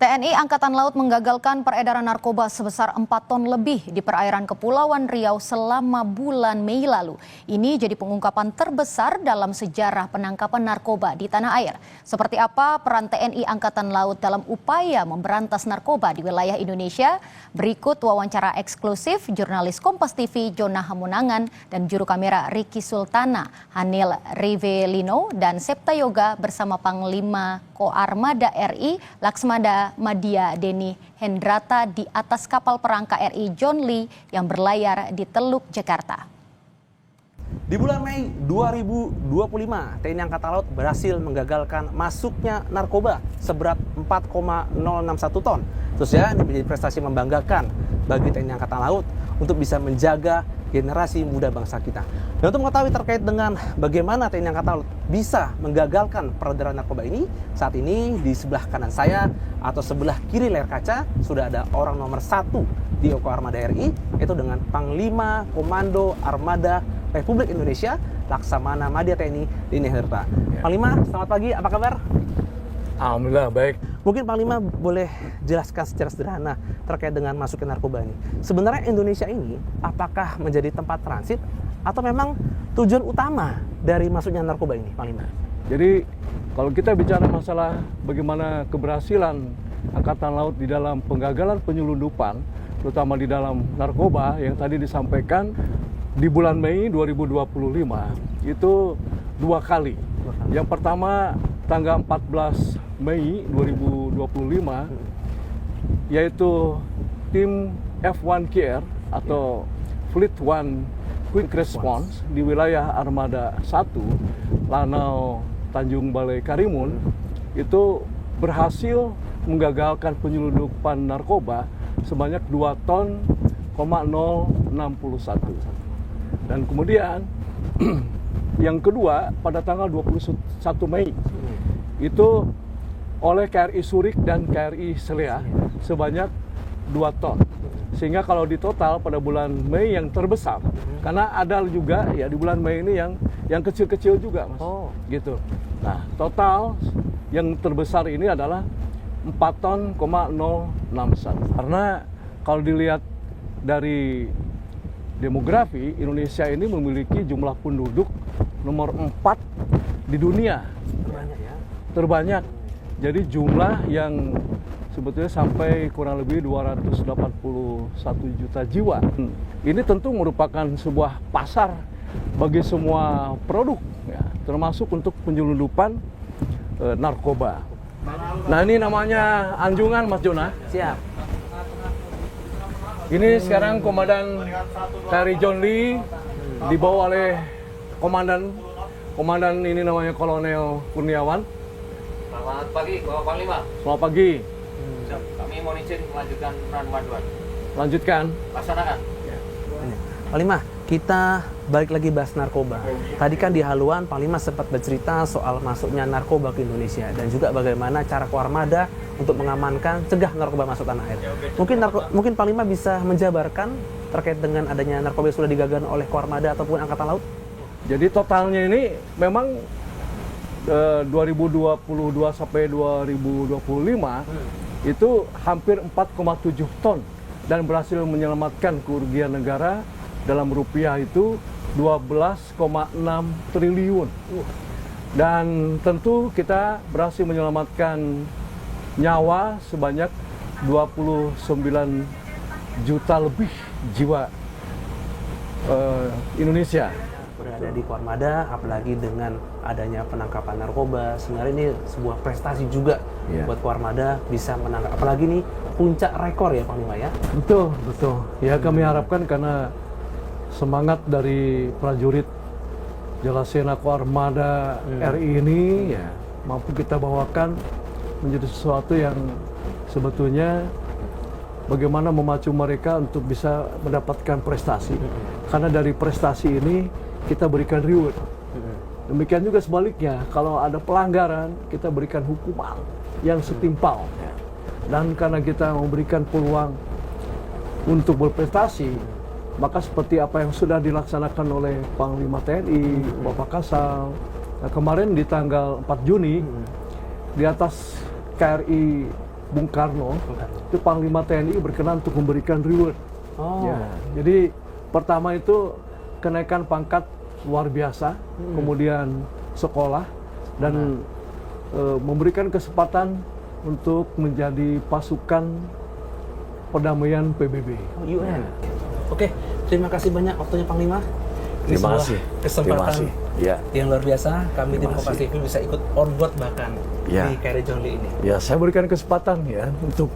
TNI Angkatan Laut menggagalkan peredaran narkoba sebesar 4 ton lebih di perairan Kepulauan Riau selama bulan Mei lalu. Ini jadi pengungkapan terbesar dalam sejarah penangkapan narkoba di tanah air. Seperti apa peran TNI Angkatan Laut dalam upaya memberantas narkoba di wilayah Indonesia? Berikut wawancara eksklusif jurnalis Kompas TV Jona Hamunangan dan juru kamera Ricky Sultana, Hanil Rivelino dan Septa Yoga bersama Panglima Koarmada RI Laksmada Madya Deni Hendrata di atas kapal perang KRI John Lee yang berlayar di Teluk Jakarta. Di bulan Mei 2025, TNI Angkatan Laut berhasil menggagalkan masuknya narkoba seberat 4,061 ton. Terus ya, ini menjadi prestasi membanggakan bagi TNI Angkatan Laut untuk bisa menjaga generasi muda bangsa kita. Dan untuk mengetahui terkait dengan bagaimana TNI Angkatan Laut bisa menggagalkan peredaran narkoba ini, saat ini di sebelah kanan saya atau sebelah kiri layar kaca sudah ada orang nomor 1 di Koarmada RI, yaitu dengan Panglima Komando Armada Republik Indonesia Laksamana Madya TNI Deni Hendrata. Panglima, selamat pagi, apa kabar? Alhamdulillah baik. Mungkin Panglima boleh jelaskan secara sederhana terkait dengan masuknya narkoba ini. Sebenarnya Indonesia ini apakah menjadi tempat transit atau memang tujuan utama dari masuknya narkoba ini, Panglima? Jadi kalau kita bicara masalah bagaimana keberhasilan Angkatan Laut di dalam penggagalan penyelundupan, terutama di dalam narkoba yang tadi disampaikan di bulan Mei 2025 itu 2 kali. Yang pertama tanggal 14 Mei 2025 yaitu tim F1KR atau Fleet One Quick Response di wilayah Armada 1 Lanao Tanjung Balai Karimun itu berhasil menggagalkan penyelundupan narkoba sebanyak 2 ton, 061. Dan kemudian yang kedua pada tanggal 21 Mei itu oleh KRI Surik dan KRI Selea sebanyak 2 ton. Sehingga kalau di total pada bulan Mei yang terbesar, karena ada juga ya di bulan Mei ini yang kecil-kecil juga, Mas. Oh, gitu. Nah, total yang terbesar ini adalah 4 ton, 061. Karena kalau dilihat dari demografi, Indonesia ini memiliki jumlah penduduk nomor 4 di dunia. terbanyak ya. Terbanyak. Jadi jumlah yang sebetulnya sampai kurang lebih 281 juta jiwa. Ini tentu merupakan sebuah pasar bagi semua produk, ya, termasuk untuk penyelundupan narkoba. Nah, ini namanya anjungan, Mas Jona. Siap. Ini sekarang Komandan KRI John Lee dibawa oleh Komandan ini namanya Kolonel Kurniawan. Selamat pagi, Bapak Panglima. Selamat pagi. Kami mohon izin melanjutkan peran bantuan. Lanjutkan. Laksanakan. Panglima, kita balik lagi bahas narkoba. Tadi kan di haluan Panglima sempat bercerita soal masuknya narkoba ke Indonesia dan juga bagaimana cara Koarmada untuk mengamankan cegah narkoba masuk tanah air. Mungkin Panglima bisa menjabarkan terkait dengan adanya narkoba yang sudah digagalkan oleh Koarmada ataupun Angkatan Laut? Jadi totalnya ini memang 2022 sampai 2025 itu hampir 4,7 ton dan berhasil menyelamatkan kerugian negara dalam rupiah itu 12,6 triliun. Dan tentu kita berhasil menyelamatkan nyawa sebanyak 29 juta lebih jiwa Indonesia. Berada di Koarmada, apalagi dengan adanya penangkapan narkoba, sebenarnya ini sebuah prestasi juga buat Koarmada bisa menangkap, apalagi ini puncak rekor ya Panglima ya. Betul. Ya kami harapkan karena semangat dari prajurit Jalasena Koarmada RI ini ya mampu kita bawakan menjadi sesuatu yang sebetulnya bagaimana memacu mereka untuk bisa mendapatkan prestasi. Karena dari prestasi ini kita berikan reward. Demikian juga sebaliknya, kalau ada pelanggaran, kita berikan hukuman yang setimpal. Dan karena kita memberikan peluang untuk berprestasi, maka seperti apa yang sudah dilaksanakan oleh Panglima TNI, Bapak Kasal, kemarin di tanggal 4 Juni, di atas KRI Bung Karno, itu Panglima TNI berkenan untuk memberikan reward. Oh. Ya, jadi pertama itu kenaikan pangkat luar biasa, kemudian sekolah, dan memberikan kesempatan untuk menjadi pasukan perdamaian PBB. Oh, UN. Oke, terima kasih banyak waktunya Panglima. Ini Terima sebuah kasih. Kesempatan Terima kasih. Ya. yang luar biasa. Kami di Terima Kompas kasih. TV bisa ikut on board bahkan Ya. di KRI John Lee ini. Ya, saya berikan kesempatan ya untuk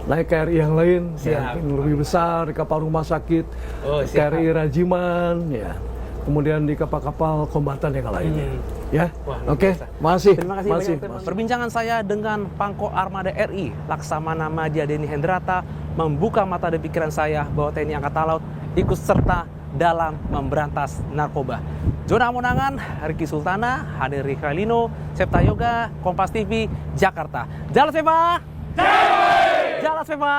naik KRI yang lain, Siap. yang lebih besar, di kapal rumah sakit, Oh, siap. KRI Rajiman, ya. Kemudian di kapal-kapal kombatan yang lainnya. Ya, Wah, luar oke, biasa. makasih. Terima kasih Makasih. banyak. Perbincangan saya dengan Pangko Armada RI, Laksamana Madya Denny Hendrata, membuka mata dan pikiran saya bahwa TNI Angkatan Laut ikut serta dalam memberantas narkoba. Zona Monangan, Riki Sultana, Hadir Rikhalino, Septa Yoga, Kompas TV, Jakarta. Jalan Seva! Jalan Seva!